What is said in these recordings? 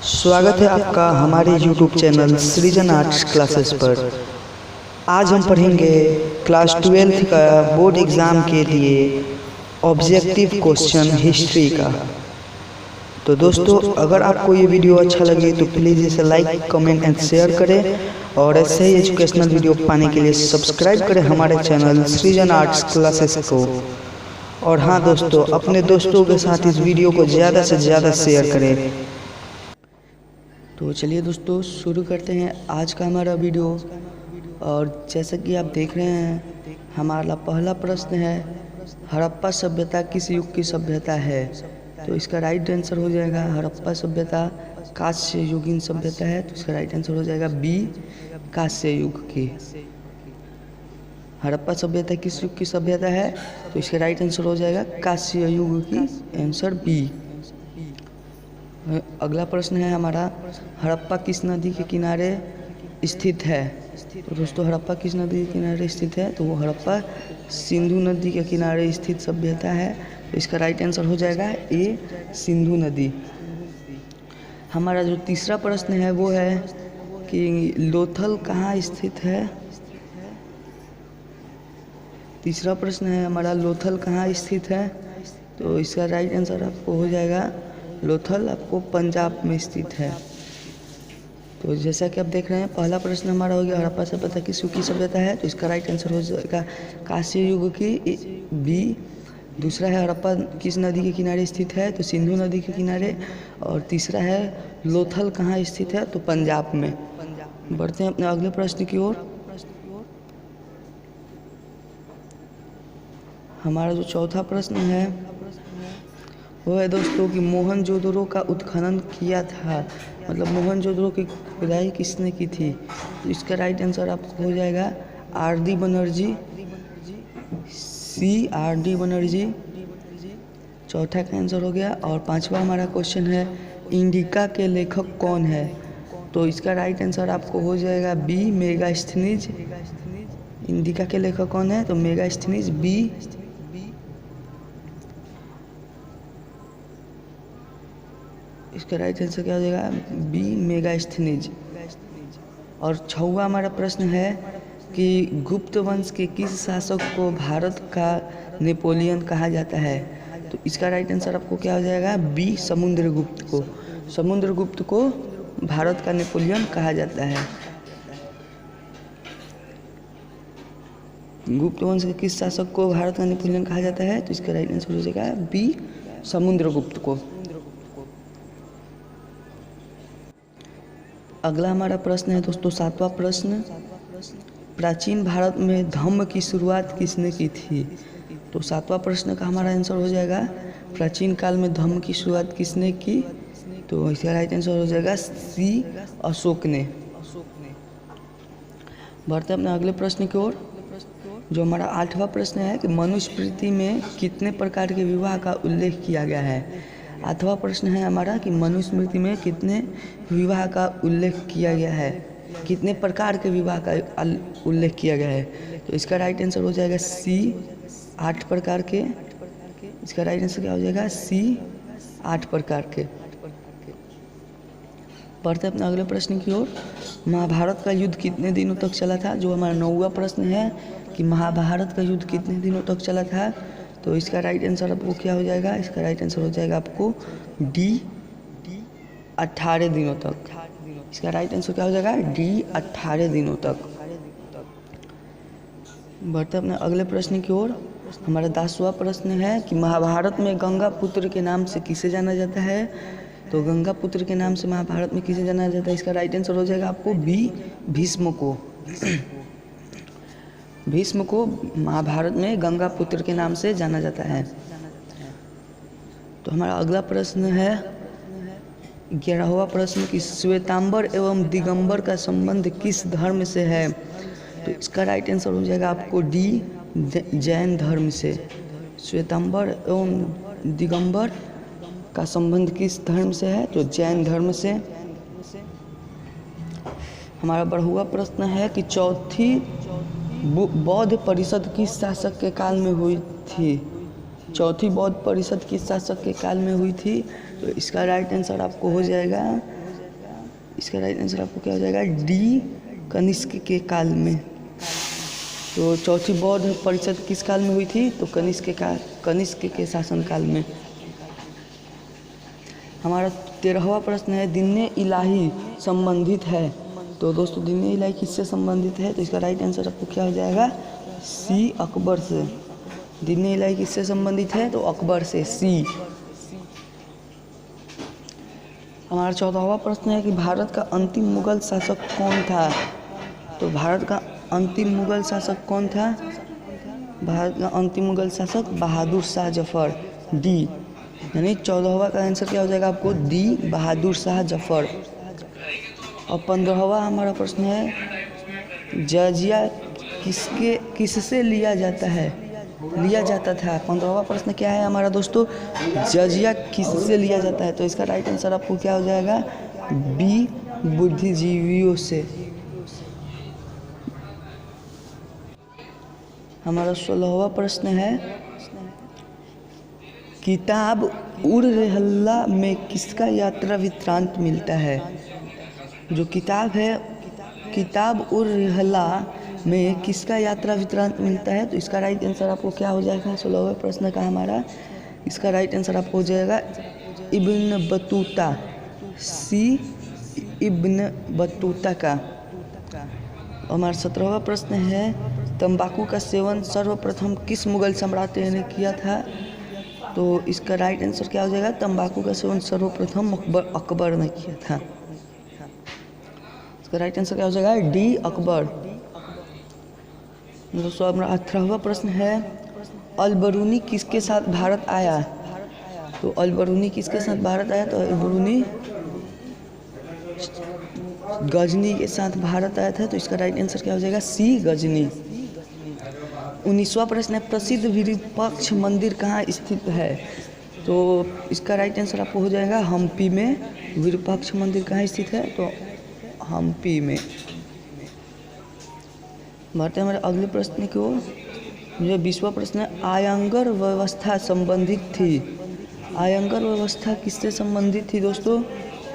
स्वागत है आपका हमारे YouTube चैनल सृजन आर्ट्स क्लासेस पर। आज हम पढ़ेंगे क्लास 12 का बोर्ड एग्ज़ाम के लिए ऑब्जेक्टिव क्वेश्चन हिस्ट्री का। तो दोस्तों, अगर आपको ये वीडियो अच्छा लगे तो प्लीज़ इसे लाइक, कमेंट एंड शेयर करें और ऐसे ही एजुकेशनल वीडियो पाने के लिए सब्सक्राइब करें हमारे चैनल सृजन आर्ट्स क्लासेस को। और हाँ दोस्तों, अपने दोस्तों के साथ इस वीडियो को ज़्यादा से ज़्यादा शेयर करें। तो चलिए दोस्तों, शुरू करते हैं आज का हमारा वीडियो। और जैसा कि आप देख रहे हैं, हमारा पहला प्रश्न है, हड़प्पा सभ्यता किस युग की सभ्यता है? तो इसका राइट आंसर हो जाएगा हड़प्पा सभ्यता कांस्य युगीन सभ्यता है। तो इसका राइट आंसर हो जाएगा बी, कांस्य युग की। हड़प्पा सभ्यता किस युग की सभ्यता है? तो इसका राइट आंसर हो जाएगा कांस्य युग की, आंसर बी। अगला प्रश्न है हमारा, हड़प्पा किस नदी के किनारे स्थित है? तो दोस्तों, हड़प्पा किस नदी के किनारे स्थित है? तो वो हड़प्पा सिंधु नदी के किनारे स्थित सभ्यता है। तो इसका राइट आंसर हो जाएगा ए, सिंधु नदी। हमारा जो तीसरा प्रश्न है वो है कि लोथल कहाँ स्थित है? तीसरा प्रश्न है हमारा, लोथल कहाँ स्थित है? तो इसका राइट आंसर आपको हो जाएगा लोथल आपको पंजाब में स्थित है। तो जैसा कि आप देख रहे हैं, पहला प्रश्न हमारा हो गया हड़प्पा सभ्यता किस युग की सभ्यता है? तो इसका राइट आंसर हो जाएगा कांस्य युग की, बी। दूसरा है हड़प्पा किस नदी के किनारे स्थित है? तो सिंधु नदी के किनारे। और तीसरा है लोथल कहाँ स्थित है? तो पंजाब में। बढ़ते हैं अपने अगले प्रश्न की ओर। हमारा जो चौथा प्रश्न है वो है दोस्तों कि मोहनजोदड़ो का उत्खनन किया था, मतलब मोहनजोदड़ो की खुदाई किसने की थी? तो इसका राइट आंसर आपको हो जाएगा आर डी बनर्जी, सी, आर डी बनर्जी। चौथा का आंसर हो गया। और पांचवा हमारा क्वेश्चन है, इंडिका के लेखक कौन है? तो इसका राइट आंसर आपको हो जाएगा बी, मेगास्थनीज। इंडिका के लेखक कौन है? तो मेगास्थनीज, बी। इसका राइट आंसर क्या हो जाएगा? बी, मेगास्थनीज। और छठवां हमारा प्रश्न है कि गुप्त वंश के किस शासक को भारत का नेपोलियन कहा जाता है? तो इसका राइट आंसर आपको क्या हो जाएगा? बी, समुद्रगुप्त को। समुद्रगुप्त को भारत का नेपोलियन कहा जाता है। गुप्त वंश के किस शासक को भारत का नेपोलियन कहा जाता है? तो इसका राइट आंसर हो जाएगा बी, समुद्रगुप्त को। अगला हमारा प्रश्न है दोस्तों, सातवां प्रश्न, प्राचीन भारत में धम्म की शुरुआत किसने की थी? तो सातवां प्रश्न का हमारा आंसर हो जाएगा प्राचीन काल में धम्म की शुरुआत किसने की? तो इसका राइट आंसर हो जाएगा सी, अशोक ने। बढ़ते हैं अपने अगले प्रश्न की ओर। जो हमारा आठवां प्रश्न है कि मनुस्मृति में कितने प्रकार के विवाह का उल्लेख किया गया है? आठवां प्रश्न है हमारा कि मनुस्मृति में कितने विवाह का उल्लेख किया गया है, कितने प्रकार के विवाह का उल्लेख किया गया है? तो इसका राइट आंसर हो जाएगा सी, 8 प्रकार के। इसका राइट आंसर क्या हो जाएगा? सी, 8 प्रकार के। बढ़ते अपने अगले प्रश्न की ओर। महाभारत का युद्ध कितने दिनों तक चला था? जो हमारा 9वां प्रश्न है कि महाभारत का युद्ध कितने दिनों तक चला था? तो इसका राइट आंसर आपको क्या हो जाएगा? इसका राइट आंसर हो जाएगा आपको डी, 18 दिनों तक। इसका राइट आंसर क्या हो जाएगा? डी, 18 दिनों तक। बढ़ते अपने अगले प्रश्न की ओर। हमारा 10वां प्रश्न है कि महाभारत में गंगा पुत्र के नाम से किसे जाना जाता है? तो गंगा पुत्र के नाम से महाभारत में किसे जाना जाता है? इसका राइट आंसर हो जाएगा आपको बी, भीष्म को। भीष्म को महाभारत में गंगा पुत्र के नाम से जाना जाता है। तो हमारा अगला प्रश्न है 11वां प्रश्न कि श्वेतांबर एवं दिगंबर का संबंध किस धर्म से है? तो इसका राइट आंसर हो जाएगा आपको डी, जैन धर्म से। श्वेतांबर एवं दिगंबर का संबंध किस धर्म से है? तो जैन धर्म से। हमारा 12वां प्रश्न है कि चौथी बौद्ध परिषद किस शासक के काल में हुई थी? चौथी बौद्ध परिषद किस शासक के काल में हुई थी? तो इसका राइट आंसर आपको हो जाएगा इसका राइट आंसर आपको क्या हो जाएगा, डी कनिष्क के काल में। तो चौथी बौद्ध परिषद किस काल में हुई थी, तो कनिष्क के शासनकाल में। हमारा 13वां प्रश्न है, दिन इलाही संबंधित है। तो दोस्तों दिन इलाही किससे संबंधित है, तो इसका राइट आंसर आपको क्या हो जाएगा, सी अकबर से। दिन इलाही किससे संबंधित है, तो अकबर से, सी। हमारा 14वां प्रश्न है कि भारत का अंतिम मुगल शासक कौन था। तो भारत का अंतिम मुगल शासक कौन था, भारत का अंतिम मुगल शासक बहादुर शाह जफर, डी। यानी 14वां का आंसर क्या हो जाएगा आपको, डी बहादुर शाह जफर। और 15वां हमारा प्रश्न है, जजिया किससे लिया जाता था। 15वां प्रश्न क्या है हमारा दोस्तों, जजिया किससे लिया जाता है। तो इसका राइट आंसर आपको क्या हो जाएगा, बी बुद्धिजीवियों से। हमारा 16वां प्रश्न है, किताब उर रहल्ला में किसका यात्रा वृत्तांत मिलता है। जो किताब है, किताब उर रहल्ला में किसका यात्रा वृत्तांत मिलता है। तो इसका राइट आंसर आपको क्या हो जाएगा, 16वें प्रश्न का हमारा, इसका राइट आंसर आपको हो जाएगा इब्न बतूता, सी इब्न बतूता का। हमारा 17वां प्रश्न है, तंबाकू का सेवन सर्वप्रथम किस मुगल सम्राट ने किया था। तो इसका राइट आंसर क्या हो जाएगा, तंबाकू का सेवन सर्वप्रथम अकबर ने किया था। इसका राइट आंसर क्या हो जाएगा, डी अकबर। दोस्तों हमारा 18वां प्रश्न है, अल-बरूनी किसके साथ भारत आया। तो अल-बरूनी किसके साथ भारत आया, तो अल-बरूनी गजनी के साथ भारत आया था। तो इसका राइट आंसर क्या हो जाएगा, सी गजनी। 19वां प्रश्न है, प्रसिद्ध विरूपाक्ष मंदिर कहाँ स्थित है। तो इसका राइट आंसर आपको हो जाएगा हम्पी में। विरूपाक्ष मंदिर कहाँ स्थित है, तो हम्पी में। बढ़ते हैं हमारे अगले प्रश्न की ओर। जो 20वां प्रश्न है, आयंगर व्यवस्था संबंधित थी। आयंगर व्यवस्था किससे संबंधित थी दोस्तों,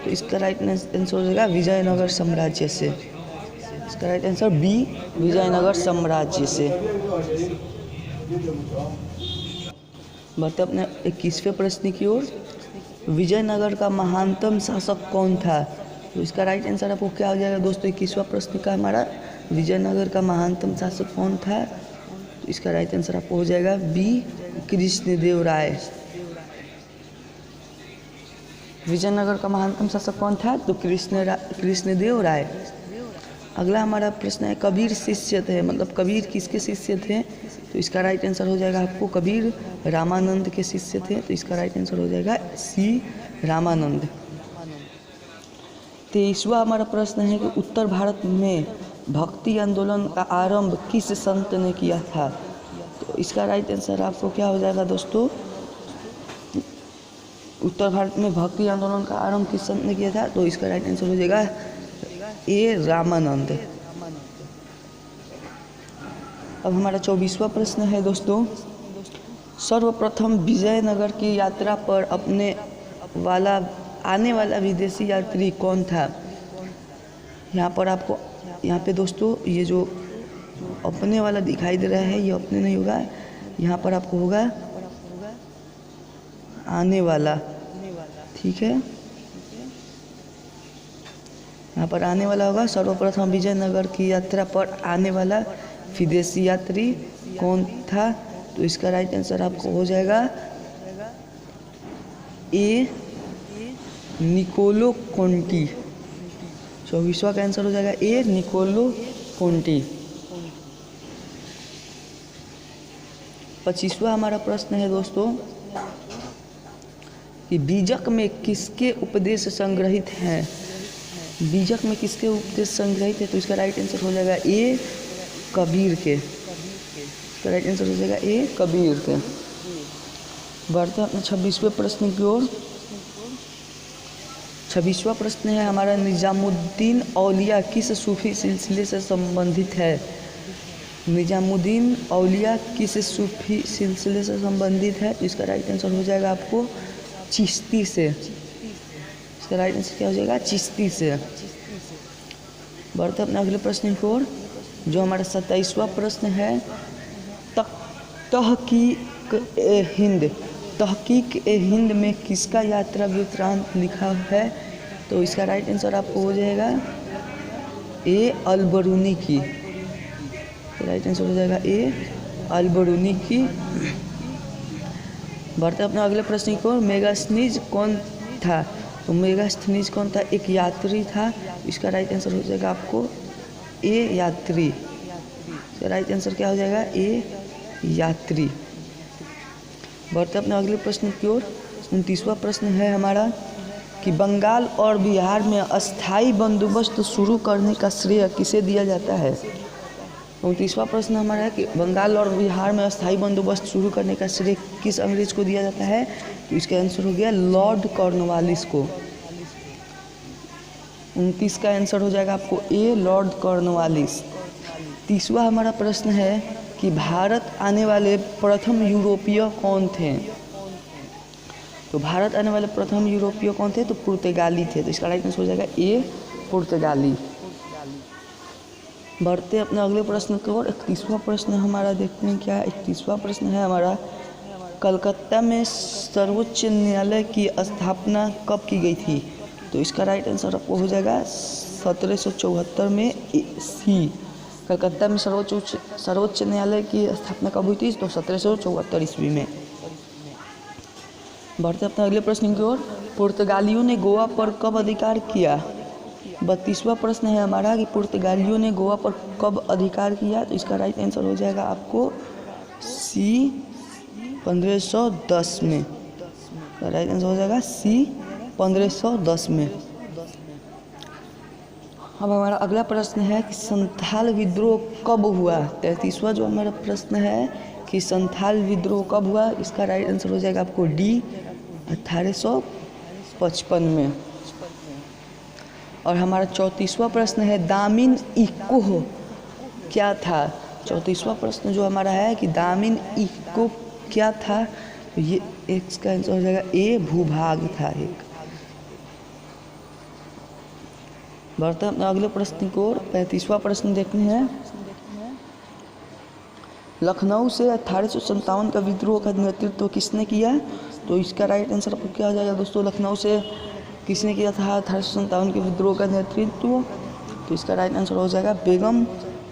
तो इसका राइट आंसर हो जाएगा विजयनगर साम्राज्य से। इसका राइट आंसर बी विजयनगर साम्राज्य से। बढ़ते अपने 21वें प्रश्न की ओर। विजयनगर का महानतम शासक कौन था। तो इसका राइट आंसर आपको क्या हो जाएगा दोस्तों, 21वां प्रश्न का हमारा, विजयनगर का महानतम शासक कौन था। तो इसका राइट आंसर आपको हो जाएगा बी कृष्णदेव राय। विजयनगर का महानतम शासक कौन था, तो कृष्णदेव राय। अगला हमारा प्रश्न है, कबीर शिष्य थे, मतलब कबीर किसके शिष्य थे। तो इसका राइट आंसर हो जाएगा आपको, कबीर रामानंद के शिष्य थे। तो इसका राइट आंसर हो जाएगा सी रामानंद। 23वां हमारा प्रश्न है कि उत्तर भारत में भक्ति आंदोलन का आरंभ किस संत ने किया था। तो इसका राइट आंसर आपको क्या हो जाएगा दोस्तों, उत्तर भारत में भक्ति आंदोलन का आरंभ किस संत ने किया था। तो इसका राइट आंसर हो जाएगा ए रामानंद। अब हमारा 24वां प्रश्न है दोस्तों, सर्वप्रथम विजयनगर की यात्रा पर आने वाला विदेशी यात्री कौन था। यहाँ पर आपको, यहाँ पे दोस्तों ये जो अपने वाला दिखाई दे रहा है, ये अपने नहीं होगा, यहाँ पर आपको होगा आने वाला, ठीक है। यहाँ पर आने वाला होगा, सर्वप्रथम विजयनगर की यात्रा पर आने वाला विदेशी यात्री कौन था। तो इसका राइट आंसर आपको हो जाएगा ए निकोलो कोंटी। 24वां का आंसर हो जाएगा ए निकोलो कोंटी। 25वां हमारा प्रश्न है दोस्तों कि बीजक में किसके उपदेश संग्रहित हैं। बीजक में किसके उपदेश संग्रहित है। तो इसका राइट आंसर हो जाएगा ए कबीर के। इसका राइट आंसर हो जाएगा ए कबीर के। बढ़ते हैं अपने 26वें प्रश्न की ओर। 26वां प्रश्न है हमारा, निजामुद्दीन औलिया किस सूफी सिलसिले से संबंधित है। निजामुद्दीन औलिया किस सूफी सिलसिले से संबंधित है। तो इसका राइट आंसर हो जाएगा आपको चिश्ती से। इसका राइट आंसर क्या हो जाएगा? चिश्ती से। बढ़ते अपने अगले प्रश्न की ओर, जो हमारा 27वां प्रश्न है। तहकीक-ए-हिंद, तहकीक-ए-हिंद में किसका यात्रा वृत्तांत लिखा है? तो इसका राइट आंसर आपको हो जाएगा ए अल-बरूनी की। तो राइट आंसर हो जाएगा ए अल-बरूनी की। बढ़ते अपने अगले प्रश्न की ओर, मेगास्थनीज कौन था? तो मेगास्थनीज कौन था? एक यात्री था। इसका राइट आंसर हो जाएगा आपको ए यात्री। इसका राइट आंसर क्या हो जाएगा? ए यात्री। बढ़ते अपने अगले प्रश्न की ओर, 29वां प्रश्न है हमारा कि बंगाल और बिहार में अस्थाई बंदोबस्त शुरू करने का श्रेय किसे दिया जाता है? 29वां प्रश्न हमारा है कि बंगाल और बिहार में अस्थाई बंदोबस्त शुरू करने का श्रेय किस अंग्रेज को दिया जाता है? तो इसका आंसर हो गया लॉर्ड कॉर्नवालिस को। 29 का आंसर हो जाएगा आपको ए लॉर्ड कॉर्नवालिस। 30वां हमारा प्रश्न है कि भारत आने वाले प्रथम यूरोपीय कौन थे? तो भारत आने वाले प्रथम यूरोपीय कौन थे? तो पुर्तगाली थे। तो इसका राइट आंसर हो जाएगा ए पुर्तगाली। बढ़ते अपने अगले प्रश्न की ओर, 31वां प्रश्न हमारा देखते हैं क्या है। 31वां प्रश्न है हमारा, कलकत्ता में सर्वोच्च न्यायालय की स्थापना कब की गई थी? तो इसका राइट आंसर आपको हो जाएगा 1774 में सी। कलकत्ता में सर्वोच्च न्यायालय की स्थापना कब हुई थी? तो 1774 ईस्वी में। बढ़ते अपने अगले प्रश्न की ओर, पुर्तगालियों ने गोवा पर कब अधिकार किया? 32वां प्रश्न है हमारा कि पुर्तगालियों ने गोवा पर कब अधिकार किया? तो इसका राइट आंसर हो जाएगा आपको सी 1510 में। राइट आंसर हो जाएगा सी 1510 में। अब हमारा अगला प्रश्न है कि संथाल विद्रोह कब हुआ? 33वां जो हमारा प्रश्न है कि संथाल विद्रोह कब हुआ? इसका राइट आंसर हो जाएगा आपको डी 1855 में। और हमारा 34वां प्रश्न है, दामिन इकोह क्या था? 34वां प्रश्न जो हमारा है कि दामिन इकोह क्या था? तो ये इसका आंसर हो जाएगा ए भूभाग था एक। बढ़ते अपने अगले प्रश्न को, 35वां प्रश्न देखते हैं। लखनऊ से 1857 का विद्रोह का नेतृत्व किसने किया? तो इसका राइट आंसर आपको क्या हो जाएगा दोस्तों? लखनऊ से किसने किया था 1857 के विद्रोह का नेतृत्व? तो इसका राइट आंसर हो जाएगा बेगम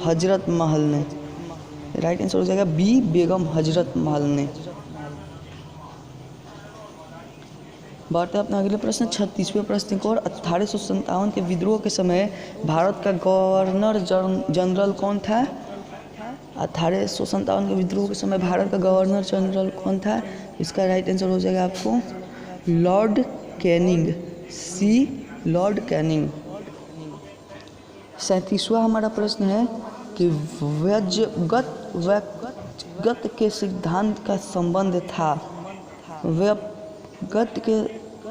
हजरत महल ने। राइट आंसर हो जाएगा बी बेगम हजरत महल ने। बढ़ते अपना अगले प्रश्न 36वें प्रश्न को, 1857 के विद्रोह के समय भारत का गवर्नर जनरल कौन था? 1857 के विद्रोह के समय भारत का गवर्नर जनरल कौन था? इसका राइट आंसर हो जाएगा आपको लॉर्ड कैनिंग, सी लॉर्ड कैनिंग। 37वां हमारा प्रश्न है कि व्यक्तिगत के सिद्धांत का संबंध था, व्यक्तिगत के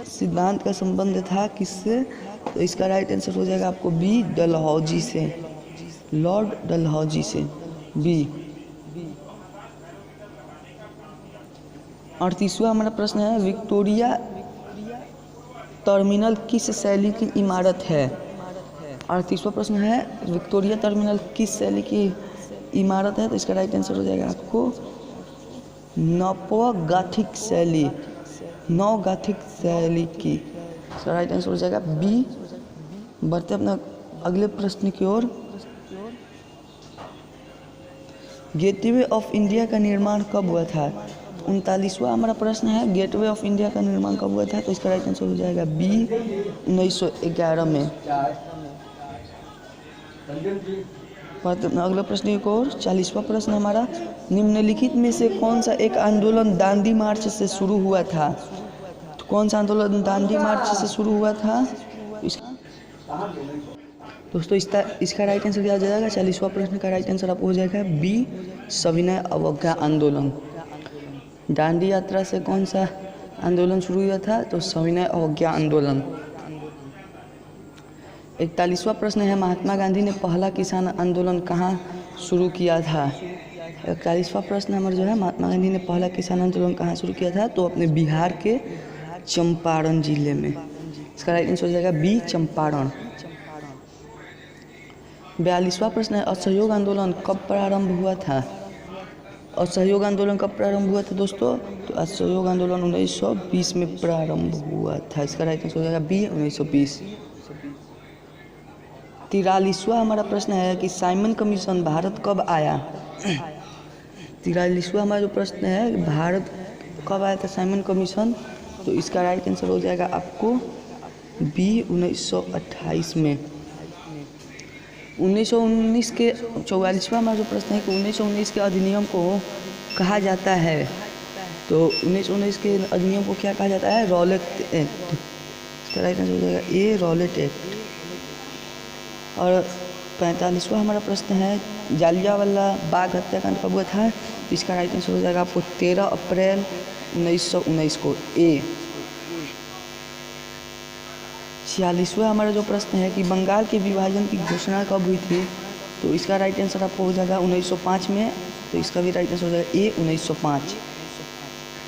सिद्धांत का संबंध था किससे? तो इसका राइट आंसर हो जाएगा आपको बी डलहौजी से, लॉर्ड डलहौजी से, बी। 38वां हमारा प्रश्न है, विक्टोरिया टर्मिनल किस शैली की इमारत है? 38वां प्रश्न है, विक्टोरिया टर्मिनल किस शैली की इमारत है? तो इसका राइट आंसर हो जाएगा आपको नवगॉथिक शैली, नवगॉथिक शैली की। इसका राइट आंसर हो जाएगा बी। बढ़ते अपना अगले प्रश्न की ओर, गेटवे ऑफ इंडिया का निर्माण कब हुआ था? 39वां हमारा प्रश्न है, गेटवे ऑफ इंडिया का निर्माण कब हुआ था? तो इसका राइट आंसर हो जाएगा बी 1911 में। अगला प्रश्न की ओर, 40वां प्रश्न हमारा, निम्नलिखित में से कौन सा एक आंदोलन दांडी मार्च से शुरू हुआ था? तो कौन सा आंदोलन दांडी मार्च से शुरू हुआ था? दोस्तों इसका राइट आंसर क्या हो जाएगा? 40वां प्रश्न का राइट आंसर आपको हो जाएगा बी सविनय अवज्ञा आंदोलन। दांडी यात्रा से कौन सा आंदोलन शुरू हुआ था? तो सविनय अवज्ञा आंदोलन। 41वां प्रश्न है, महात्मा गांधी ने पहला किसान आंदोलन कहाँ शुरू किया था? 41वां प्रश्न हमारा जो है, महात्मा गांधी ने पहला किसान आंदोलन कहाँ शुरू किया था? तो अपने बिहार के चंपारण जिले में। इसका राइट आंसर हो जाएगा बी चंपारण। 42वां प्रश्न है, असहयोग आंदोलन कब प्रारंभ हुआ था? असहयोग आंदोलन कब प्रारंभ हुआ था दोस्तों? तो असहयोग आंदोलन 1920 में प्रारंभ हुआ था। इसका राइट आंसर हो जाएगा बी 1920। 43वां हमारा प्रश्न है कि साइमन कमीशन भारत कब आया? 43वां हमारा जो प्रश्न है, भारत कब आया था साइमन कमीशन? तो इसका राइट आंसर हो जाएगा आपको बी 1928 में। 1919 के 44वां हमारा जो प्रश्न है कि 1919 के अधिनियम को कहा जाता है? तो 1919 के अधिनियम को क्या कहा जाता है? Rowlatt act. इसका राइट आंसर हो जाएगा ए रॉलेट एक्ट। और 45वां हमारा प्रश्न है, जालियांवाला बाग हत्याकांड कब हुआ था? तो इसका राइट आंसर हो जाएगा आपको 13 अप्रैल 1919 को, ए। 46वां हमारा जो प्रश्न है कि बंगाल के विभाजन की घोषणा कब हुई थी? तो इसका राइट आंसर आपको हो जाएगा 1905 में। तो इसका भी राइट आंसर हो जाएगा ए 1905।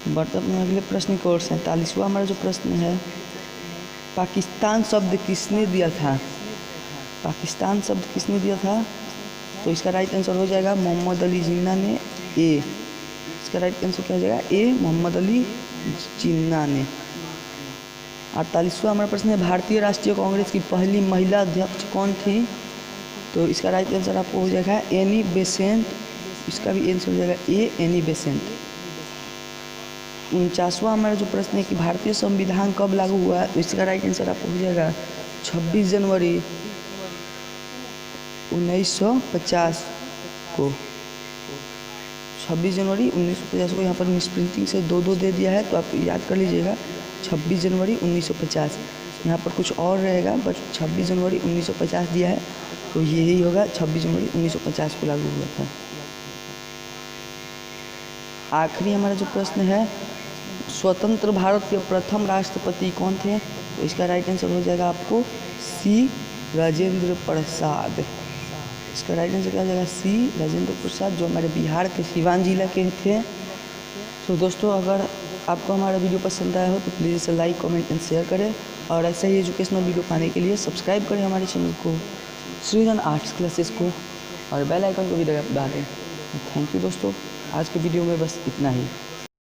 वर्तमान अगले प्रश्न की ओर। 47वां हमारा जो प्रश्न है, पाकिस्तान शब्द किसने दिया था? पाकिस्तान शब्द किसने दिया था? तो इसका राइट आंसर हो जाएगा मोहम्मद अली जिन्ना ने, ए। इसका राइट आंसर क्या हो जाएगा? ए मोहम्मद अली जिन्ना ने। 48वां हमारा प्रश्न है, भारतीय राष्ट्रीय कांग्रेस की पहली महिला अध्यक्ष कौन थी? तो इसका राइट आंसर आपको हो जाएगा एनी बेसेंट। इसका भी आंसर हो जाएगा ए एनी बेसेंट। 49वां हमारा जो प्रश्न है कि भारतीय संविधान कब लागू हुआ? तो इसका राइट आंसर आपको हो जाएगा 26 जनवरी 1950 को। 26 जनवरी 1950 को। यहाँ पर मिसप्रिंटिंग से 2 दे दिया है, तो आप याद कर लीजिएगा 26 जनवरी 1950। यहाँ पर कुछ और रहेगा, बट 26 जनवरी 1950 दिया है, तो यही होगा 26 जनवरी 1950 को लागू हुआ था। आखिरी हमारा जो प्रश्न है, स्वतंत्र भारत के प्रथम राष्ट्रपति कौन थे? तो इसका राइट आंसर हो जाएगा आपको सी राजेंद्र प्रसाद। इसका राइट आंसर क्या हो जाएगा? सी राजेंद्र प्रसाद, जो हमारे बिहार के सिवान जिला के थे। तो दोस्तों, अगर आपको हमारा वीडियो पसंद आया हो तो प्लीज़ इसे लाइक कमेंट एंड शेयर करें, और ऐसे ही एजुकेशनल वीडियो पाने के लिए सब्सक्राइब करें हमारे चैनल को, सृजन आर्ट्स क्लासेस को, और बेल आइकन को भी दबा दें। थैंक यू दोस्तों, आज के वीडियो में बस इतना ही।